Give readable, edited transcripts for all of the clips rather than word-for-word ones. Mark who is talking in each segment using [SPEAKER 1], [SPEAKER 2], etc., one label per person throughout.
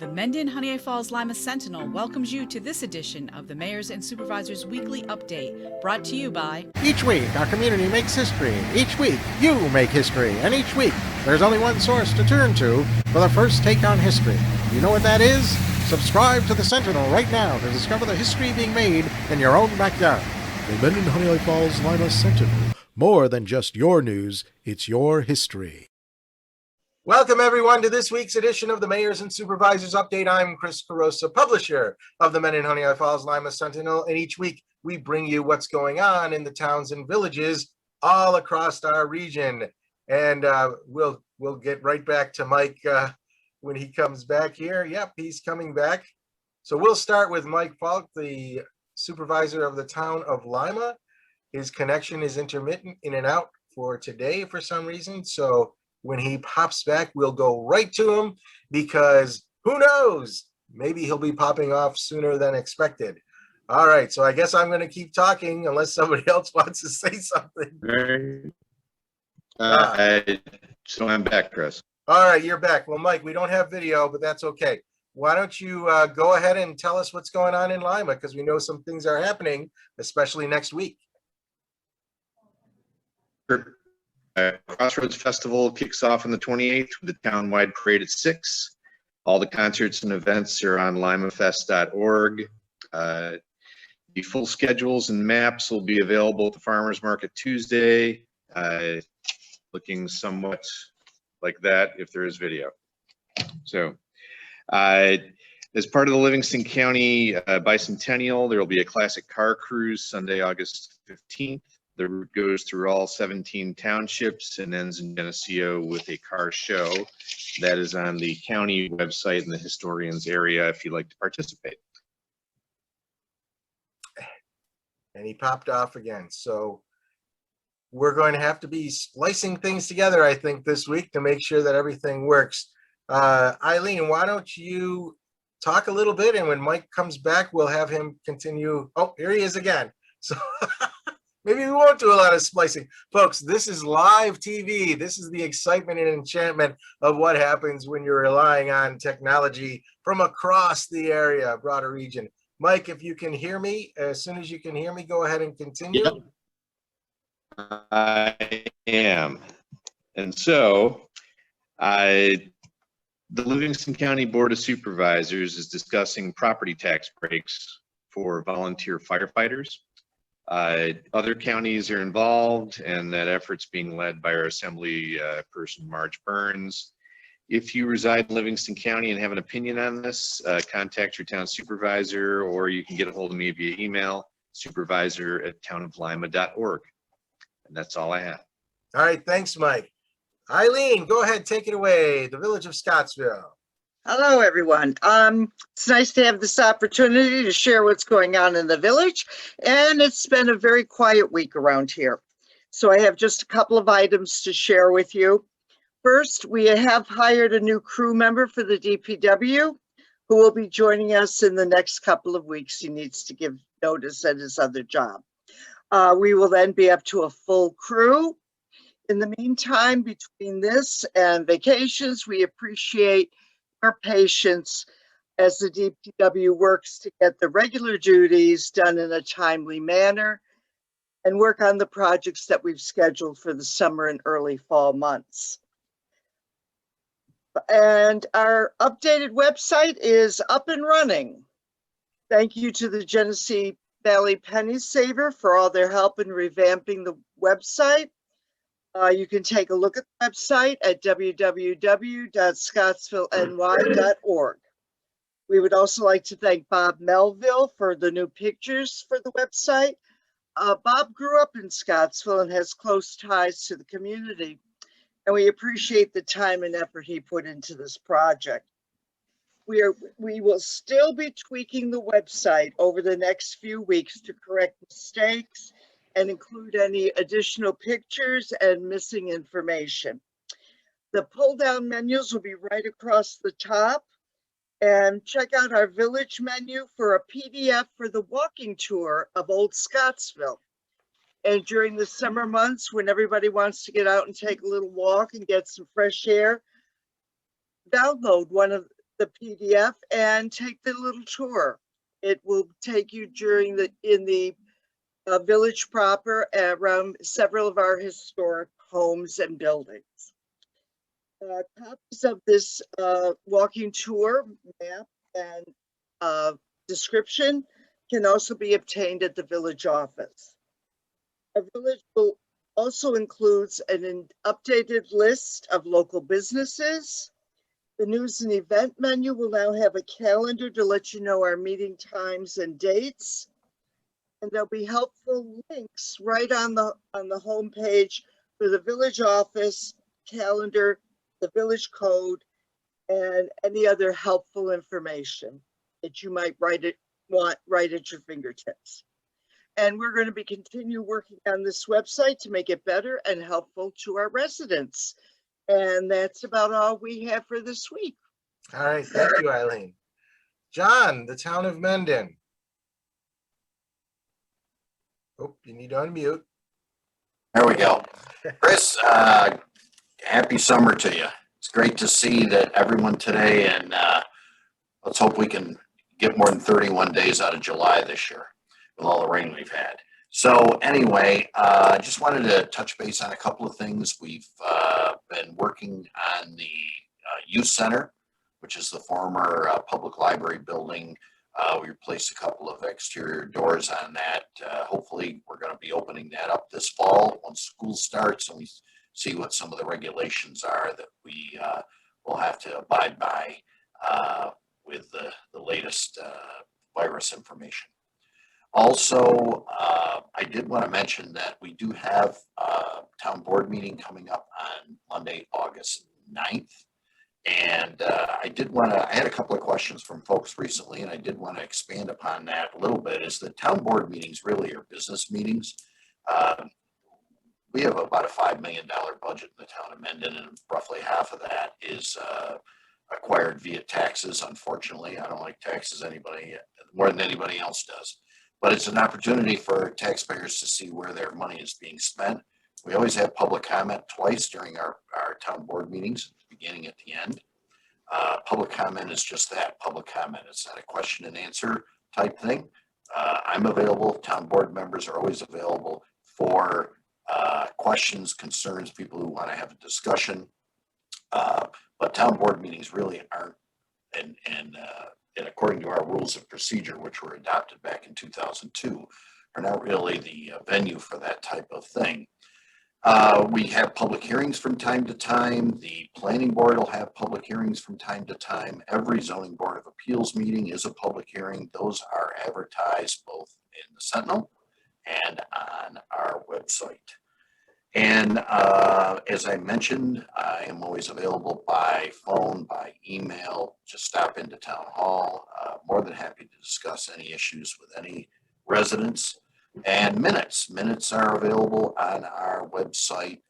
[SPEAKER 1] The Mendon-Honeoye Falls-Lima Sentinel welcomes you to this edition of the Mayors and Supervisors Weekly Update, brought to you by...
[SPEAKER 2] Each week, our community makes history. Each week, you make history. And each week, there's only one source to turn to for the first take on history. You know what that is? Subscribe to the Sentinel right now to discover the history being made in your own backyard.
[SPEAKER 3] The Mendon-Honeoye Falls-Lima Sentinel. More than just your news, it's your history.
[SPEAKER 2] Welcome, everyone, to this week's edition of the Mayors and Supervisors Update. I'm Chris Carosa, publisher of the Mendon-Honeoye Falls-Lima Sentinel, and each week we bring you what's going on in the towns and villages all across our region. And we'll get right back to Mike when he comes back here. Yep, he's coming back. So we'll start with Mike Falk, the supervisor of the town of Lima. His connection is intermittent in and out for today for some reason. So when he pops back, we'll go right to him because who knows? Maybe he'll be popping off sooner than expected. All right, so I guess I'm going to keep talking unless somebody else wants to say something.
[SPEAKER 4] So I'm back, Chris.
[SPEAKER 2] All right, you're back. Well, Mike, we don't have video, but that's okay. Why don't you go ahead and tell us what's going on in Lima, because we know some things are happening, especially next week.
[SPEAKER 4] Crossroads Festival kicks off on the 28th with a town-wide parade at 6. All the concerts and events are on limafest.org. The full schedules and maps will be available at the Farmers Market Tuesday, looking somewhat like that if there is video. So, as part of the Livingston County Bicentennial, there will be a classic car cruise Sunday, August 15th. The route goes through all 17 townships and ends in Geneseo with a car show. That is on the county website in the historians area if you'd like to participate.
[SPEAKER 2] And he popped off again. So we're going to have to be splicing things together, I think, this week to make sure that everything works. Eileen, why don't you talk a little bit, and when Mike comes back, we'll have him continue. Oh, here he is again. So maybe we won't do a lot of splicing. Folks, this is live TV. This is the excitement and enchantment of what happens when you're relying on technology from across the area, broader region. Mike, if you can hear me, as soon as you can hear me, go ahead and continue.
[SPEAKER 4] Yep. I am. And so, the Livingston County Board of Supervisors is discussing property tax breaks for volunteer firefighters. Other counties are involved, and that effort's being led by our Assembly person, Marge Burns. If you reside in Livingston County and have an opinion on this, contact your town supervisor, or you can get a hold of me via email, supervisor@townoflima.org. And that's all I have.
[SPEAKER 2] All right, thanks, Mike. Eileen, go ahead, take it away. The village of Scottsville.
[SPEAKER 5] Hello, everyone. It's nice to have this opportunity to share what's going on in the village, and it's been a very quiet week around here. So I have just a couple of items to share with you. First, we have hired a new crew member for the DPW who will be joining us in the next couple of weeks. He needs to give notice at his other job. We will then be up to a full crew. In the meantime, between this and vacations, we appreciate our patience as the DPW works to get the regular duties done in a timely manner and work on the projects that we've scheduled for the summer and early fall months. And our updated website is up and running. Thank you to the Genesee Valley Penny Saver for all their help in revamping the website. You can take a look at the website at www.scottsvilleny.org. We would also like to thank Bob Melville for the new pictures for the website. Bob grew up in Scottsville and has close ties to the community, and we appreciate the time and effort he put into this project. We will still be tweaking the website over the next few weeks to correct mistakes and include any additional pictures and missing information. The pull-down menus will be right across the top, and check out our village menu for a PDF for the walking tour of Old Scottsville. And during the summer months, when everybody wants to get out and take a little walk and get some fresh air, download one of the PDF and take the little tour. It will take you in the village proper around several of our historic homes and buildings. Copies of this walking tour map and description can also be obtained at the village office. Our village will also includes an updated list of local businesses. The news and event menu will now have a calendar to let you know our meeting times and dates. And there'll be helpful links right on the home page for the village office, calendar, the village code, and any other helpful information that you might want right at your fingertips. And we're going to continue working on this website to make it better and helpful to our residents. And that's about all we have for this week.
[SPEAKER 2] All right, thank you, Eileen. John, the town of Mendon. Oh, you need to unmute.
[SPEAKER 6] There we go. Chris, happy summer to you. It's great to see that everyone today, and let's hope we can get more than 31 days out of July this year with all the rain we've had. So anyway, I just wanted to touch base on a couple of things. We've been working on the youth center, which is the former public library building. We replaced a couple of exterior doors on that. Hopefully, we're going to be opening that up this fall once school starts and we see what some of the regulations are that we will have to abide by with the latest virus information. Also, I did want to mention that we do have a town board meeting coming up on Monday, August 9th. And I had a couple of questions from folks recently, and I did want to expand upon that a little bit, is that town board meetings really are business meetings. We have about a $5 million budget in the town of Mendon, and roughly half of that is acquired via taxes. Unfortunately, I don't like taxes more than anybody else does. But it's an opportunity for taxpayers to see where their money is being spent. We always have public comment twice during our town board meetings, beginning at the end. Public comment is just that, public comment. It's not a question and answer type thing. I'm available. Town board members are always available for questions, concerns, people who want to have a discussion. But town board meetings really aren't, and according to our rules of procedure, which were adopted back in 2002, are not really the venue for that type of thing. We have public hearings from time to time. The planning board will have public hearings from time to time. Every zoning board of appeals meeting is a public hearing. Those are advertised both in the Sentinel and on our website. And as I mentioned, I am always available by phone, by email. Just stop into town hall. More than happy to discuss any issues with any residents. And minutes are available on our website,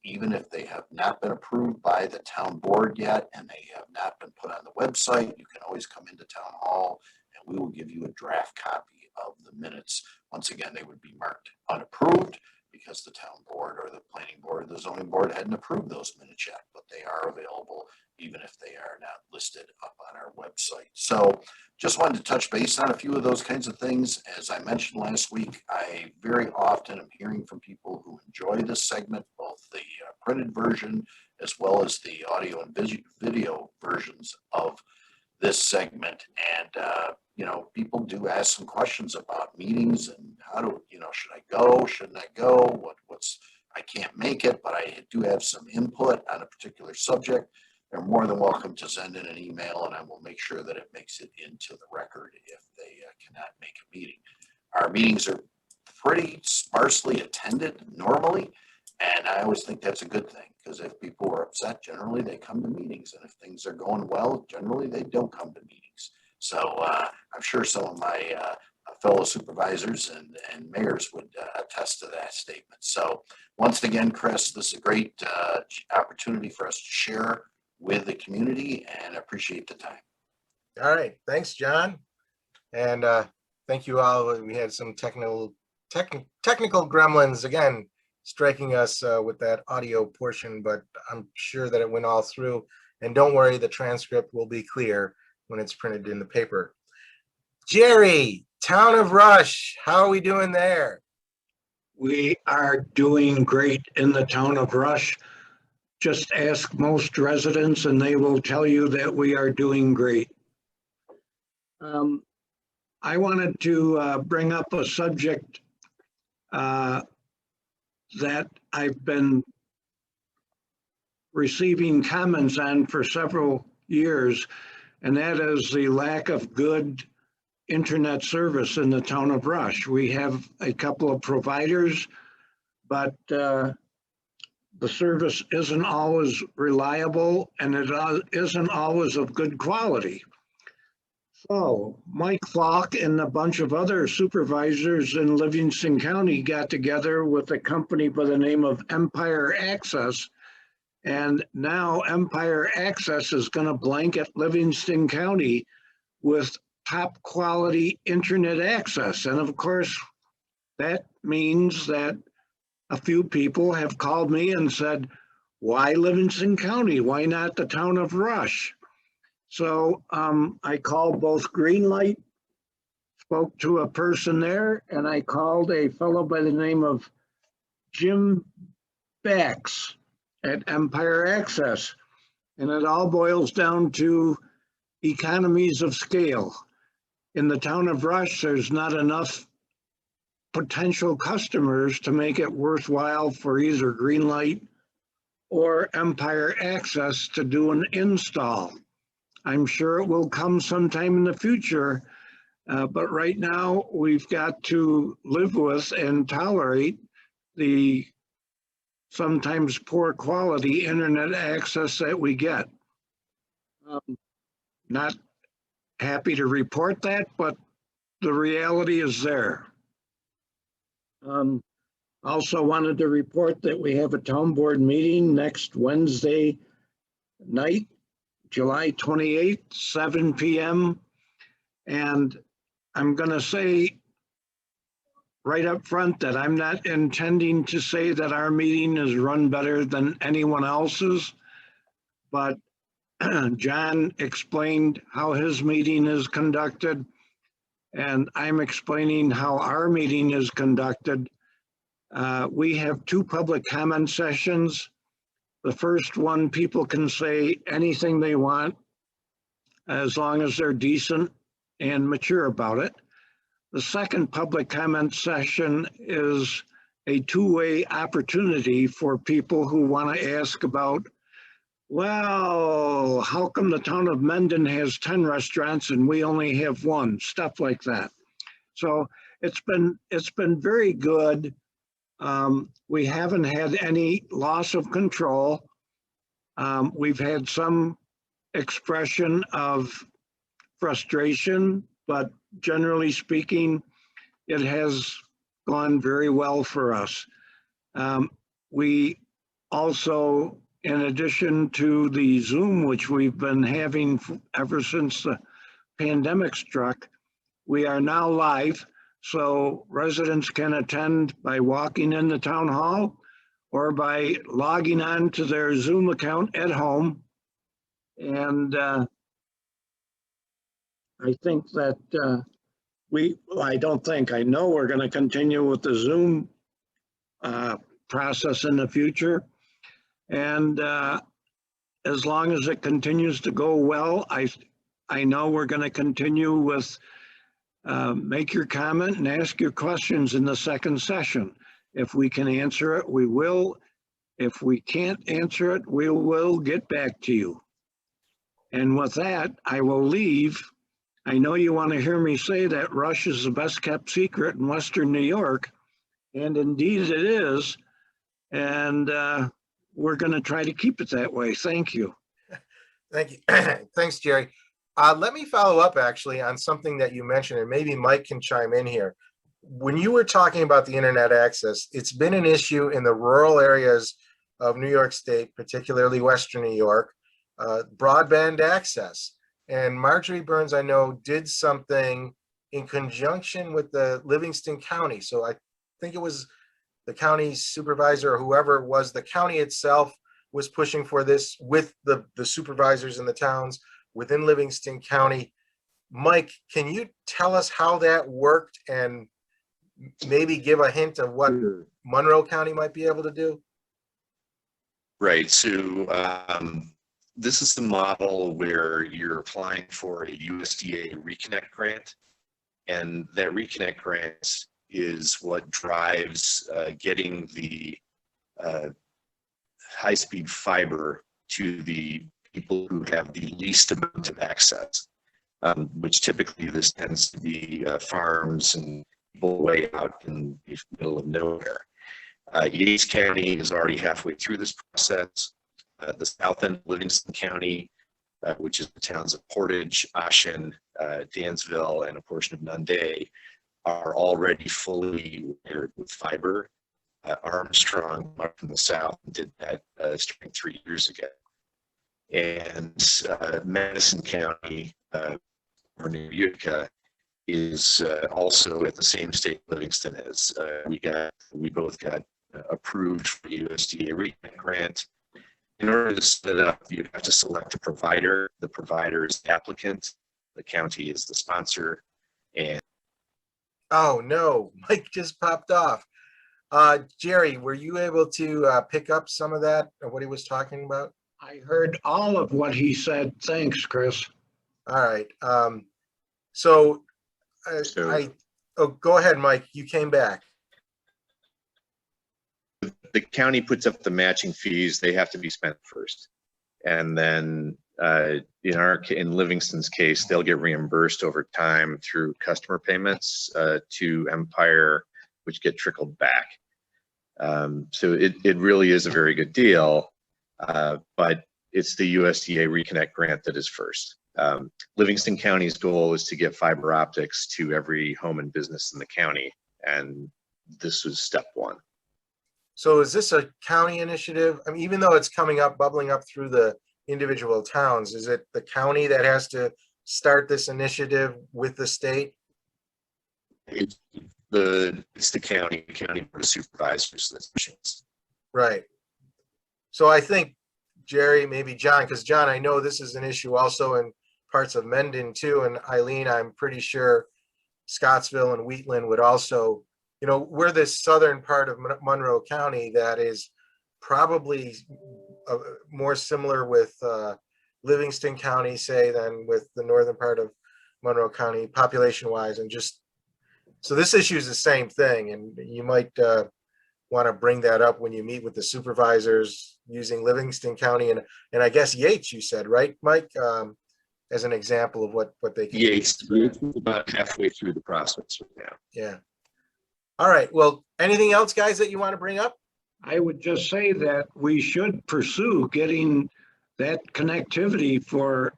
[SPEAKER 6] even if they have not been approved by the town board yet and they have not been put on the website. You can always come into town hall and we will give you a draft copy of the minutes. Once again, they would be marked unapproved because the town board or the planning board or the zoning board hadn't approved those minutes yet, but they are available even if they are not listed up on our website. So just wanted to touch base on a few of those kinds of things. As I mentioned last week, I very often am hearing from people who enjoy this segment, both the printed version as well as the audio and video versions of this segment. And, people do ask some questions about meetings and should I go, shouldn't I go? I can't make it, but I do have some input on a particular subject. They're more than welcome to send in an email and I will make sure that it makes it into the record if they cannot make a meeting. Our meetings are pretty sparsely attended normally, and I always think that's a good thing because if people are upset, generally they come to meetings, and if things are going well, generally they don't come to meetings. So I'm sure some of my fellow supervisors and mayors would attest to that statement. So once again, Chris, this is a great opportunity for us to share with the community and appreciate the time.
[SPEAKER 2] All right, thanks, John. And thank you all. We had some technical gremlins again striking us with that audio portion, but I'm sure that it went all through And don't worry, the transcript will be clear when it's printed in the paper. Jerry, Town of Rush, how are we doing there?
[SPEAKER 7] We are doing great in the town of Rush. Just ask most residents and they will tell you that we are doing great. I wanted to bring up a subject that I've been receiving comments on for several years, and that is the lack of good internet service in the town of Rush. We have a couple of providers, but the service isn't always reliable and it isn't always of good quality. So Mike Falk and a bunch of other supervisors in Livingston County got together with a company by the name of Empire Access. And now Empire Access is going to blanket Livingston County with top quality internet access. And of course, that means that a few people have called me and said, why Livingston County? Why not the town of Rush? So I called both Greenlight, spoke to a person there, and I called a fellow by the name of Jim Bax at Empire Access. And it all boils down to economies of scale. In the town of Rush, there's not enough potential customers to make it worthwhile for either Greenlight or Empire Access to do an install. I'm sure it will come sometime in the future, but right now we've got to live with and tolerate the sometimes poor quality internet access that we get. Not happy to report that, but the reality is there. Also wanted to report that we have a town board meeting next Wednesday night, July 28th, 7 p.m. And I'm going to say right up front that I'm not intending to say that our meeting is run better than anyone else's, but John explained how his meeting is conducted, and I'm explaining how our meeting is conducted. We have two public comment sessions. The first one, people can say anything they want as long as they're decent and mature about it. The second public comment session is a two-way opportunity for people who want to ask about, well, how come the town of Mendon has 10 restaurants and we only have one? Stuff like that. So it's been very good. We haven't had any loss of control. We've had some expression of frustration, but generally speaking, it has gone very well for us. We also, in addition to the Zoom, which we've been having ever since the pandemic struck, we are now live. So residents can attend by walking in the town hall or by logging on to their Zoom account at home. And I think that I know we're going to continue with the Zoom process in the future. And as long as it continues to go well, I know we're going to continue with make your comment and ask your questions in the second session. If we can answer it, we will. If we can't answer it, we will get back to you. And with that, I will leave. I know you want to hear me say that Rush is the best kept secret in Western New York, and indeed it is. And we're going to try to keep it that way. Thank you.
[SPEAKER 2] Thank you. Thanks, Jerry. Let me follow up actually on something that you mentioned, and maybe Mike can chime in here. When you were talking about the internet access, it's been an issue in the rural areas of New York State, particularly Western New York, broadband access. And Marjorie Burns, I know, did something in conjunction with the Livingston County. So I think it was the county supervisor or whoever it was, the county itself was pushing for this with the supervisors in the towns within Livingston County. Mike, can you tell us how that worked and maybe give a hint of what Monroe County might be able to do?
[SPEAKER 4] Right. So this is the model where you're applying for a USDA Reconnect grant, and that Reconnect grant is what drives getting the high-speed fiber to the people who have the least amount of access, which typically this tends to be farms and people way out in the middle of nowhere. Yates County is already halfway through this process. The south end of Livingston County, which is the towns of Portage, Ashen, Dansville, and a portion of Nunde, are already fully wired with fiber. Armstrong, up from the south, did that starting 3 years ago. And Madison County, or New Utica, is also at the same state Livingston is. We both got approved for the USDA Reconnect grant. In order to set it up, you have to select a provider. The provider is the applicant. The county is the sponsor. And
[SPEAKER 2] oh no, Mike just popped off. Jerry, were you able to pick up some of that, or what he was talking about?
[SPEAKER 7] I heard all of what he said. Thanks, Chris.
[SPEAKER 2] All right. So go ahead, Mike. You came back.
[SPEAKER 4] the county puts up the matching fees. They have to be spent first. And then in Livingston's case, they'll get reimbursed over time through customer payments to Empire, which get trickled back. So it really is a very good deal, but it's the USDA Reconnect grant that is first. Livingston County's goal is to get fiber optics to every home and business in the county, and this was step one.
[SPEAKER 2] So is this a county initiative? I mean, even though it's coming up, bubbling up through the individual towns, is it the county that has to start this initiative with the state?
[SPEAKER 4] It's the county board of supervisors that's pushing this.
[SPEAKER 2] Right. So I think Jerry, maybe John, because John, I know this is an issue also in parts of Mendon too, and Eileen, I'm pretty sure Scottsville and Wheatland would also, you know, we're this southern part of Monroe County that is probably more similar with Livingston County, say, than with the northern part of Monroe County, population-wise, and just, so this issue is the same thing, and you might want to bring that up when you meet with the supervisors using Livingston County and I guess Yates, you said, right, Mike? As an example of what they can
[SPEAKER 4] Yates is about halfway through the process right now.
[SPEAKER 2] Yeah. All right. Well, anything else, guys, that you want to bring up?
[SPEAKER 7] I would just say that we should pursue getting that connectivity for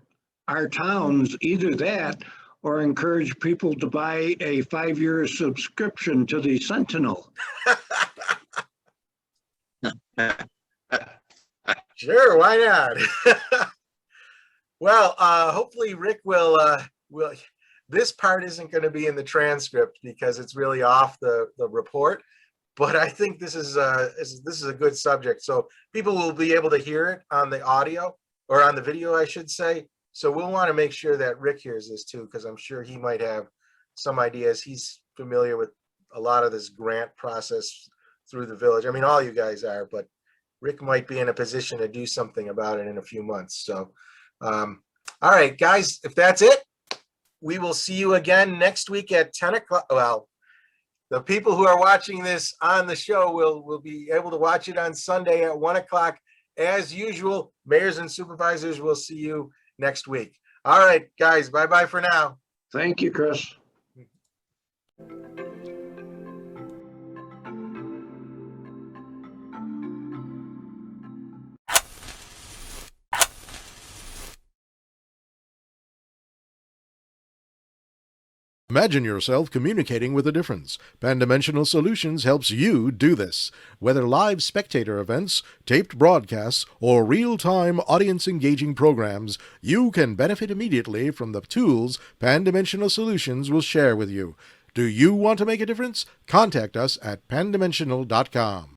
[SPEAKER 7] our towns, either that or encourage people to buy a 5-year subscription to the Sentinel.
[SPEAKER 2] Sure, why not? Well, hopefully Rick will this part isn't going to be in the transcript because it's really off the report, but I think this is a good subject, so people will be able to hear it on the audio or on the video, I should say. So we'll want to make sure that Rick hears this too, because I'm sure he might have some ideas. He's familiar with a lot of this grant process through the village. I mean, all you guys are, but Rick might be in a position to do something about it in a few months. So, all right, guys, if that's it, we will see you again next week at 10 o'clock. Well, the people who are watching this on the show will be able to watch it on Sunday at 1 o'clock. As usual, mayors and supervisors will see you next week. All right, guys, bye-bye for now.
[SPEAKER 7] Thank you, Chris.
[SPEAKER 3] Imagine yourself communicating with a difference. Pan-Dimensional Solutions helps you do this. Whether live spectator events, taped broadcasts, or real-time audience-engaging programs, you can benefit immediately from the tools Pan-Dimensional Solutions will share with you. Do you want to make a difference? Contact us at pandimensional.com.